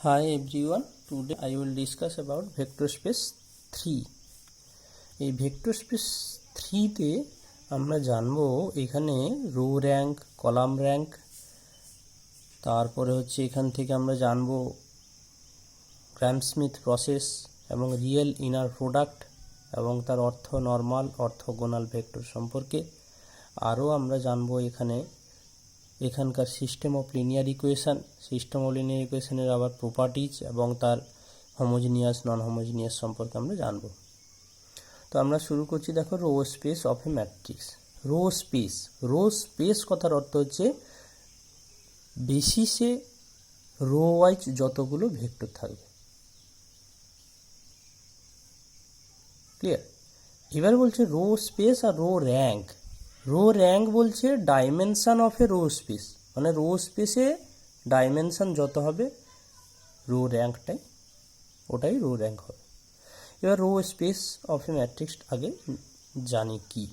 Hi everyone, today I will discuss about vector space 3. এই vector space 3 তে আমরা জানবো এখানে রো র্যাঙ্ক, কলাম র্যাঙ্ক, তারপরে হচ্ছে এখান থেকে আমরা জানবো গ্রাম-স্মিথ প্রসেস এবং রিয়েল ইনার প্রোডাক্ট এবং তার অর্থ নরমাল, অর্থোগোনাল ভেক্টর সম্পর্কে। আরও আমরা জানবো এখানকার সিস্টেম অফ লিনিয়ার ইকুয়েশনের আবার প্রপার্টিজ এবং তার হোমোজিনিয়াস নন হোমোজিনিয়াস সম্পর্কে আমরা জানব। তো আমরা শুরু করছি, দেখো, row space of A matrix. Row space কথার অর্থ হচ্ছে বেসিসে রো ওয়াইজ যতগুলো ভেক্টর থাকবে। ক্লিয়ার? এবার বলছে রো স্পেস আর রো র্যাঙ্ক। রো র্যাঙ্ক বলছে dimension of A row space, মানে রো স্পেসে ডাইমেনশন যত হবে রো র্যাঙ্কটাই ওটাই রো র্যাঙ্ক হবে। এবার row space of A matrix আগে জানি কি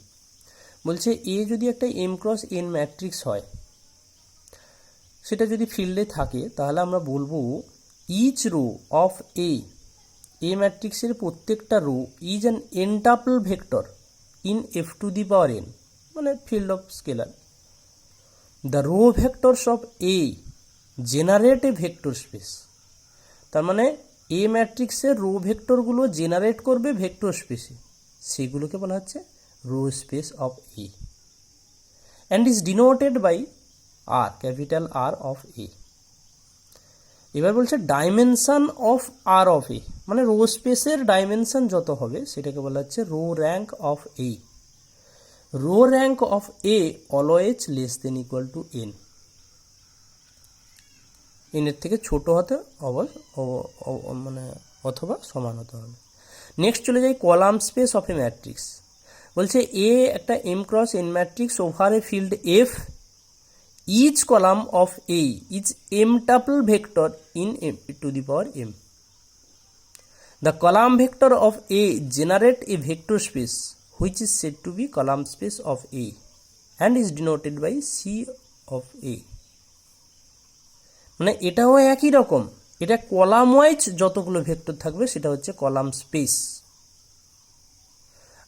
বলছে। এ যদি একটা এম ক্রস এন ম্যাট্রিক্স হয়, সেটা যদি ফিল্ডে থাকে, তাহলে আমরা বলবো ইচ রো অফ এ ম্যাট্রিক্সের প্রত্যেকটা row is an n tuple vector in F to the power n, মানে field of scalar. The row vectors of A generate a vector space. তার মানে এ ম্যাট্রিক্সের রো ভেক্টরগুলো জেনারেট করবে ভেক্টর স্পেসে, সেগুলোকে বলা হচ্ছে row space of A, and is denoted by R, capital R of A. এবার বলছে dimension of R of A, মানে রো স্পেসের ডাইমেনশন যত হবে সেটাকে বলা হচ্ছে rho rank of A. Row rank of A always less than equal to N, এনের থেকে ছোট হতে মানে অথবা সমান হতে হবে। নেক্সট চলে যাই column space of A matrix. বলছে এ একটা M cross N matrix over a field F, each column of A is M tuple vector in M to the power M. The column vector of A generate a vector space which is said to be column space of A and is denoted by C of A. মানে এটাও একই রকম, এটা column wise যতগুলো vector থাকবে সেটা হচ্ছে column space.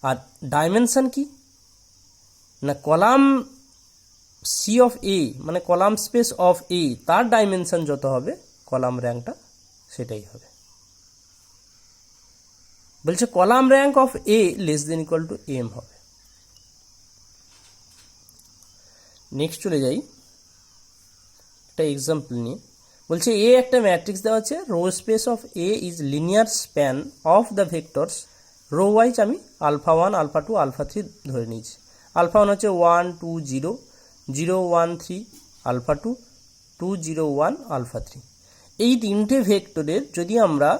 আর dimension কি না, কলাম সি অফ এ মানে কলাম স্পেস অফ এ, তার ডাইমেনশন যত হবে কলাম র্যাঙ্কটা সেটাই হবে। বলছে column rank of A less than equal to M হবে। নেক্সট চলে যাই একটা এক্সাম্পল নিয়ে। বলছে এ একটা ম্যাট্রিক্স দেওয়া আছে, row space of A is linear span of the vectors row wise. আমি আলফা 1 আলফা 2 আলফা 3 ধরে নিয়েছি। আলফা 1 হচ্ছে 1 2 0 0 1 3, আলফা 2 2 0 1 আলফা 3। এই তিনটে ভেক্টরের যদি আমরা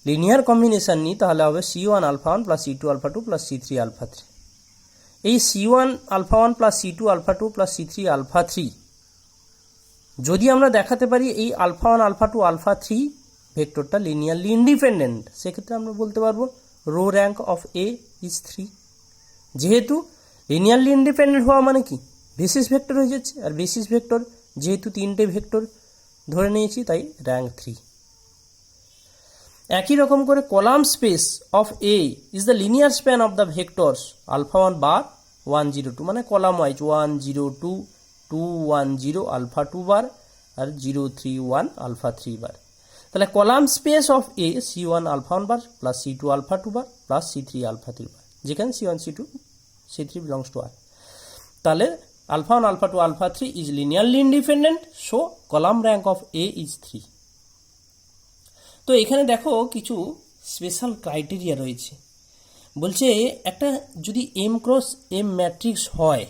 লিনিয়ার কম্বিনেশন নিই তাহলে হবে C1 alpha 1 plus C2 alpha 2 plus C3 alpha 3। এই C1 alpha 1 plus C2 alpha 2 plus C3 alpha 3 যদি আমরা দেখাতে পারি এই আলফা 1 আলফা 2 আলফা 3 ভেক্টরটা লিনিয়ারলি ইন্ডিপেন্ডেন্ট, সেক্ষেত্রে আমরা বলতে পারবো row rank of A is 3। যেহেতু লিনিয়ারলি ইন্ডিপেন্ডেন্ট হওয়া মানে কি বেসিস ভেক্টর হয়ে যাচ্ছে, আর বেসিস ভেক্টর যেহেতু তিনটে ভেক্টর ধরে নিয়েছি তাই র্যাঙ্ক 3। একই রকম করে column space of A is the linear span of the vectors alpha 1 বার 1 0 2, মানে কলাম ওয়াইজ 1 0 2 2 1 0 আলফা 2 বার আর 0 3 1 আলফা 3 বার। তাহলে column space of A C1 alpha 1 বার প্লাস C2 আলফা 2 বার প্লাস C3 আলফা 3 বার, যেখানে C1 C2 C3 belongs to R. তাহলে alpha 1 alpha 2 alpha 3 is linearly independent, so column rank of A is 3। তো এখানে দেখো কিছু স্পেশাল ক্রাইটেরিয়া রয়েছে। বলছে একটা যদি এম ক্রস এম ম্যাট্রিক্স হয়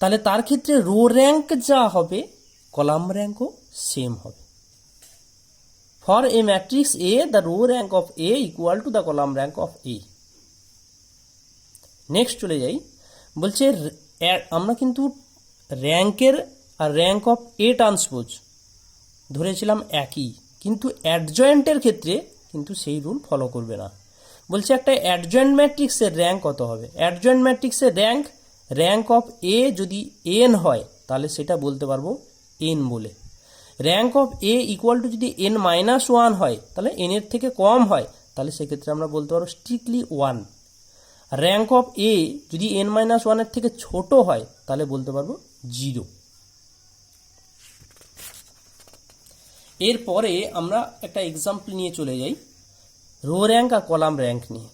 তাহলে তার ক্ষেত্রে রো র্যাঙ্ক যা হবে কলাম র্যাঙ্কও সেম হবে। For A matrix A the row rank of A equal to the column rank of A. Next চলে যাই। বলছে আমরা কিন্তু র্যাঙ্কের আর র্যাঙ্ক অফ এ ট্রান্সপোজ ধরেছিলাম একই, কিন্তু অ্যাডজয়েন্টের ক্ষেত্রে কিন্তু সেই রুল ফলো করবে না। বলছে একটা অ্যাডজয়েন্ট ম্যাট্রিক্সের র্যাঙ্ক কত হবে। অ্যাডজয়েন্ট ম্যাট্রিক্সের র্যাঙ্ক অফ এ যদি এন হয় তাহলে সেটা বলতে পারবো এন বলে, rank of A equal two যদি n-1 হয়, তাহলে n এর থেকে কম হয়, তাহলে সেক্ষেত্রে আমরা বলতে পারবো স্ট্রিক্টলি 1। র্যাঙ্ক অফ এ যদি n-1 এর থেকে ছোট হয়, তাহলে বলতে পারবো 0। এরপরে আমরা একটা এক্সাম্পল নিয়ে চলে যাই রো র্যাঙ্ক আর কলাম র্যাঙ্ক নিয়ে।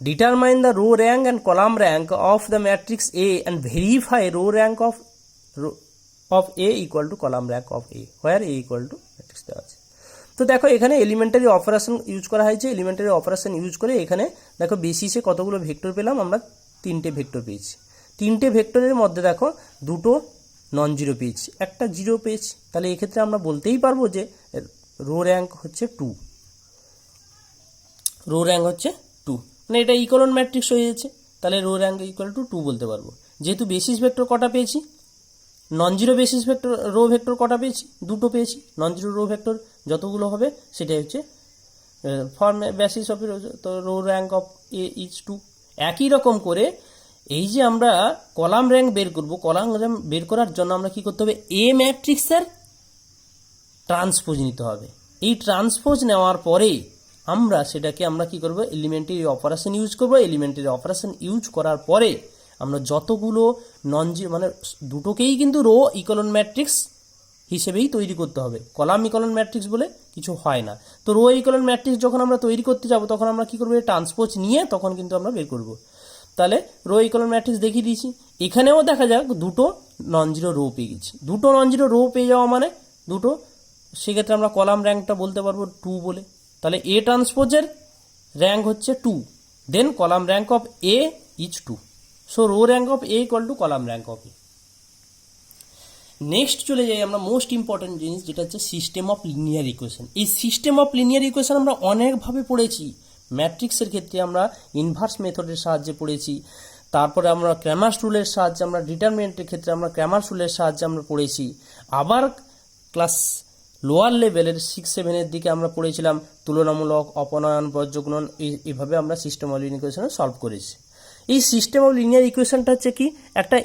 Determine the row rank and column rank of the matrix A and verify row rank of A equal to column rank of A, where A equal to matrix দেওয়া আছে। তো দেখো এখানে elementary operation use করা হয়েছে। Elementary operation use করে এখানে দেখো বেসিসে কতগুলো ভেক্টর পেলাম, আমরা 3টে ভেক্টর পেয়েছি। 3টে ভেক্টরের মধ্যে দেখো 2টো নন জিরো পেয়েছি, একটা জিরো পেয়েছি। তাহলে এক্ষেত্রে আমরা বলতেই পারবো যে রো র্যাঙ্ক হচ্ছে 2, রো র্যাঙ্ক হচ্ছে 2, মানে এটা ইকোলন ম্যাট্রিক্স হয়ে যাচ্ছে। তাহলে রো র্যাঙ্ক ইকুয়াল টু 2 বলতে পারবো। যেহেতু বেসিস ভেক্টর কটা পেয়েছি, non zero basis vector row vector কটা পেয়েছি, 2টো পেয়েছি। নন জিরো রো ভেক্টর যতগুলো হবে সেটাই হচ্ছে ফর্ম বেসিস অফ, তো row rank of A is 2। একই রকম করে এই যে আমরা কলাম র্যাঙ্ক বের করব, কলাম র্যাঙ্ক বের করার জন্য আমরা কি করতে হবে, এ ম্যাট্রিক্সের ট্রান্সপোজ নিতে হবে। এই ট্রান্সপোজ নেওয়ার পরে আমরা সেটাকে আমরা কি করব, এলিমেন্টারি অপারেশন ইউজ করব। এলিমেন্টারি অপারেশন ইউজ করার পরে আমরা যতগুলো নন জিরো মানে দুটোকেই কিন্তু রো ইকোলন ম্যাট্রিক্স হিসেবেই তৈরি করতে হবে, কলাম ইকোলন ম্যাট্রিক্স বলে কিছু হয় না। তো রো ইকোলন ম্যাট্রিক্স যখন আমরা তৈরি করতে যাব তখন আমরা কি করব, ট্রান্সপোজ নিয়ে তখন কিন্তু আমরা বের করব। তাহলে রো ইকোলন ম্যাট্রিক্স দেখিয়ে দিয়েছি। এখানেও দেখা যাক 2টো নন জিরো রো পেয়ে গেছি। 2টো নন জিরো রো পেয়ে যাওয়া মানে 2টো, সেক্ষেত্রে আমরা কলাম র্যাঙ্কটা বলতে পারবো 2 বলে। তাহলে এ ট্রান্সপোজের র্যাঙ্ক হচ্ছে 2, then column rank of A is 2। So row rank of A equal to column rank of A. Next চলে যাই আমরা মোস্ট ইম্পর্টেন্ট জিনিস, যেটা হচ্ছে সিস্টেম অফ লিনিয়ার ইকুয়েশন। এই সিস্টেম অফ লিনিয়ার ইকুয়েশন আমরা অনেকভাবে পড়েছি। ম্যাট্রিক্সের ক্ষেত্রে আমরা ইনভার্স মেথডের সাহায্যে পড়েছি, তারপরে আমরা ক্র্যামার্স রুলের সাহায্যে, আমরা ডিটারমিনেন্টের ক্ষেত্রে আমরা ক্র্যামার্স রুলের সাহায্যে আমরা পড়েছি। আবার ক্লাস লোয়ার লেভেলের 6-7 দিকে আমরা পড়েছিলাম তুলনামূলক, অপনয়ন, বজ্রগুণন, এইভাবে আমরা system of linear equation solve করেছি। এই সিস্টেম অফ লিনিয়ার ইকুয়েশনটা হচ্ছে কি, একটা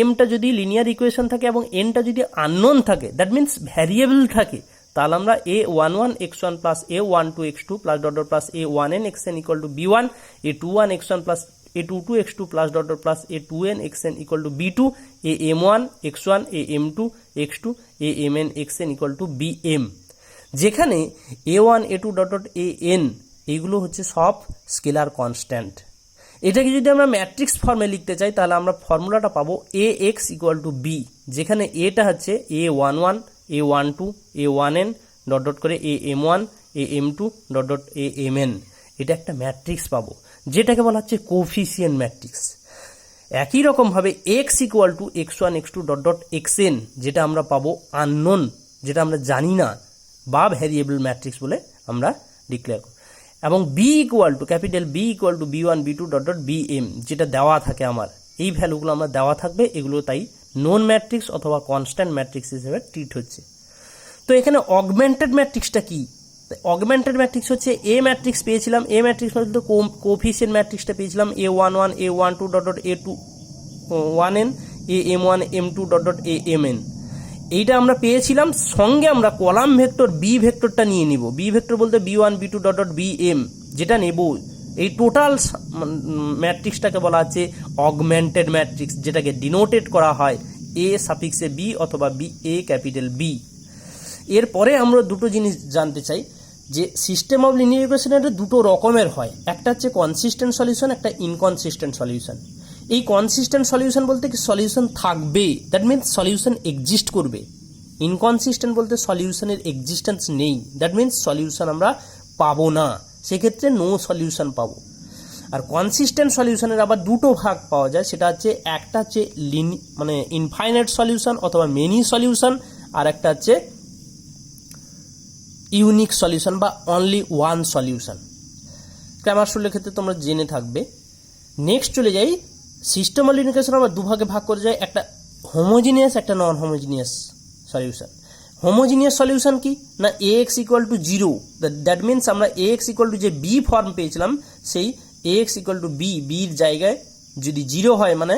এমটা যদি লিনিয়ার ইকুয়েশন থাকে এবং এনটা যদি আননোন থাকে, দ্যাট মিনস ভ্যারিয়েবল থাকে, তাহলে আমরা a11 x1 plus a12 x2 plus dot dot plus a1n xn equal to b1, a21 x1 plus a22 x2 plus dot dot plus a2n xn equal to b2, am1 x1 am2 x2 amn xn equal to bm, যেখানে a1 a2 dot dot an এইগুলো হচ্ছে সব scalar constant. এটাকে যদি আমরা matrix ফর্মে লিখতে চাই তাহলে আমরা ফর্মুলাটা পাবো ax ইকুয়াল টু b, যেখানে এটা হচ্ছে a11 a12 a1n dot dot করে am1 am2 dot dot amn। এটা একটা ম্যাট্রিক্স পাবো যেটাকে বলা হচ্ছে কোফিসিয়েন্ট ম্যাট্রিক্স। একই রকমভাবে x equal to x1 x2 dot dot xn, যেটা আমরা পাবো আননোন, যেটা আমরা জানি না, বা ভ্যারিয়েবল ম্যাট্রিক্স বলে আমরা ডিক্লেয়ার করব। এবং b equal to capital B equal to b1 b2 dot dot bm, যেটা দেওয়া থাকে আমার, এই ভ্যালুগুলো আমরা দেওয়া থাকবে, এগুলো তাই নোন ম্যাট্রিক্স অথবা কনস্ট্যান্ট ম্যাট্রিক্স হিসেবে ট্রিট হচ্ছে। তো এখানে অগমেন্টেড ম্যাট্রিক্সটা কি, অগমেন্টেড ম্যাট্রিক্স হচ্ছে এ ম্যাট্রিক্স পেয়েছিলাম, এ ম্যাট্রিক্স মধ্যে কোফিসিয়েন্ট ম্যাট্রিক্সটা পেয়েছিলাম a11 a12 dot dot a21n am1 m2 dot dot amn, এইটা আমরা পেয়েছিলাম। সঙ্গে আমরা কলাম ভেক্টর বি ভেক্টরটা নিয়ে নিব, বি ভেক্টর বলতে b1 b2 dot dot bm, যেটা নেব। এই টোটাল ম্যাট্রিক্সটাকে বলা হচ্ছে অগমেন্টেড ম্যাট্রিক্স, যেটাকে ডিনোটেড করা হয় এ সাফিক্সে বি অথবা বি এ ক্যাপিটাল বি। এরপরে আমরা দুটো জিনিস জানতে চাই যে সিস্টেম অফ লিনিয়ার ইকুয়েশন এটা দুটো রকমের হয়, একটা হচ্ছে কনসিস্টেন্ট সলিউশন, একটা ইনকনসিস্টেন্ট সলিউশন। এই কনসিস্টেন্ট সলিউশন বলতে কি সলিউশন থাকবে, দ্যাট মিনস সলিউশন এক্সিস্ট করবে। ইনকনসিস্টেন্ট বলতে সলিউশনের এক্সিস্টেন্স নেই, দ্যাট মিনস সলিউশন আমরা পাবো না, সেক্ষেত্রে নো সলিউশন পাবো। আর কনসিস্টেন্ট সলিউশনের আবার দুটো ভাগ পাওয়া যায়, সেটা হচ্ছে একটা হচ্ছে মানে ইনফাইনাইট সলিউশন অথবা মেনি সলিউশন, আর একটা হচ্ছে ইউনিক সলিউশন বা অনলি ওয়ান সলিউশন। ক্র্যামার্স রুলের ক্ষেত্রে তোমরা জেনে থাকবে। নেক্সট চলে যাই সিস্টেম অফ লিনিয়ার ইকুয়েশন আমরা দুভাগে ভাগ করে যাই, একটা হোমোজিনিয়াস একটা non homogeneous solution. Homogeneous solution কি না, ax equal to 0, that means আমরা ax ইকুয়াল টু যে বি ফর্ম পেয়েছিলাম সেই ax ইকুয়াল টু বি, বির জায়গায় যদি 0 হয় মানে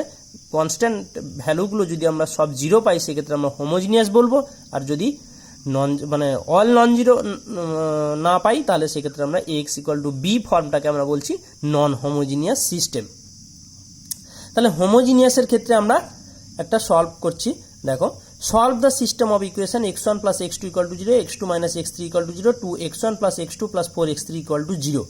কনস্ট্যান্ট ভ্যালুগুলো যদি আমরা সব 0 পাই সেক্ষেত্রে আমরা হোমোজিনিয়াস বলবো, আর যদি মানে অল নন জিরো না পাই, তাহলে সেক্ষেত্রে আমরা এক্স ইকুয়াল টু বি ফর্মটাকে আমরা বলছি নন হোমোজিনিয়াস সিস্টেম। তাহলে হোমোজিনিয়াসের ক্ষেত্রে আমরা একটা সলভ করছি। দেখো, solve the system of equation x1 plus x2 equal to 0, x2 minus x3 equal to 0, 2x1 plus x2 plus 4x3 equal to 0।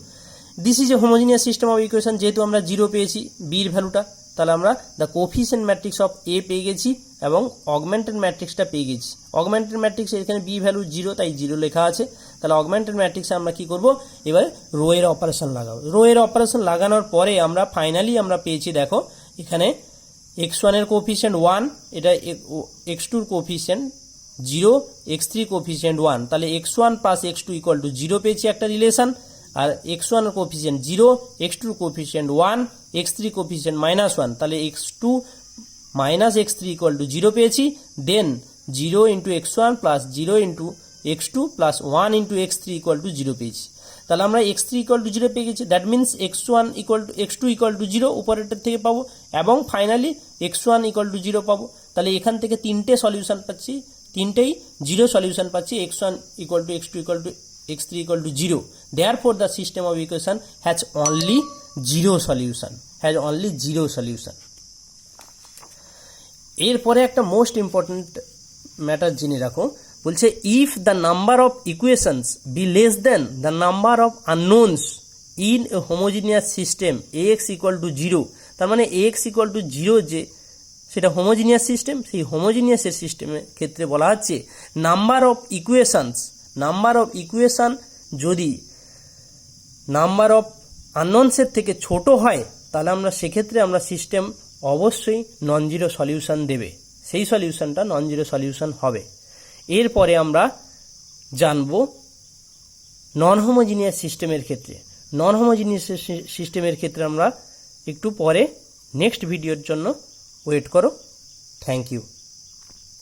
This is a homogeneous system of equation. যেহেতু আমরা 0 পেয়েছি বির ভ্যালুটা, তাহলে আমরা দ্য কোফিশিয়েন্ট ম্যাট্রিক্স অফ এ পেয়ে গেছি এবং অগমেন্টেড ম্যাট্রিক্সটা পেয়ে গেছি। অগমেন্টেড ম্যাট্রিক্স এখানে বি ভ্যালু 0, তাই 0 লেখা আছে। তাহলে অগমেন্টেড ম্যাট্রিক্সে আমরা কি করব, এবারে রো এর অপারেশন লাগাবো। রো এর অপারেশন লাগানোর পরে আমরা ফাইনালি আমরা পেয়েছি, দেখো এখানে x1 এর কোফিশিয়েন্ট 1, এটা x2 এর কোফিশিয়েন্ট 0, x3 কোফিশিয়েন্ট 1, তাহলে x1 plus x2 equal to 0 পেয়েছি একটা রিলেশন। আর x1 এর কোফিশিয়েন্ট 0, x2 এর কোফিশিয়েন্ট 1, x3 কোফিশিয়েন্ট -1, তাহলে x2 minus x3 equal to 0 পেয়েছি। দেন 0 into x1 plus 0 into x2 plus 1 into x3 equal to 0 পেয়েছি। তাহলে আমরা x3 ইকুয়াল টু 0 পেয়ে গেছি। That means x1 equal to x2 equal to 0 উপরেরটার থেকে পাবো, এবং ফাইনালি x1 ইকুয়াল টু 0 পাবো। তাহলে এখান থেকে তিনটে সলিউশন পাচ্ছি, তিনটেই 0 সলিউশন পাচ্ছি। x1 equal to x2 equal to x3 equal to 0। Therefore the system of equation has only 0 solution, has only 0 solution. এরপরে একটা মোস্ট ইম্পর্টেন্ট ম্যাটার জেনে রাখো, বলছে if the number of equations be less than the number of unknowns in a homogeneous system X equal to 0, তার মানে x equal to 0 যে সেটা homogeneous system, সেই হোমোজিনিয়াসের সিস্টেমের ক্ষেত্রে বলা হচ্ছে নাম্বার অফ ইকুয়েশন যদি নাম্বার অফ আননোনসের থেকে ছোট হয়, তাহলে আমরা সেক্ষেত্রে আমরা সিস্টেম অবশ্যই নন জিরো সলিউশন দেবে, সেই সলিউশনটা নন জিরো সলিউশন হবে। এরপরে আমরা জানব নন হোমোজিনিয়াস সিস্টেমের ক্ষেত্রে। নন হোমোজিনিয়াস সিস্টেমের ক্ষেত্রে আমরা একটু পরে নেক্সট ভিডিওর জন্য ওয়েট করো। Thank you.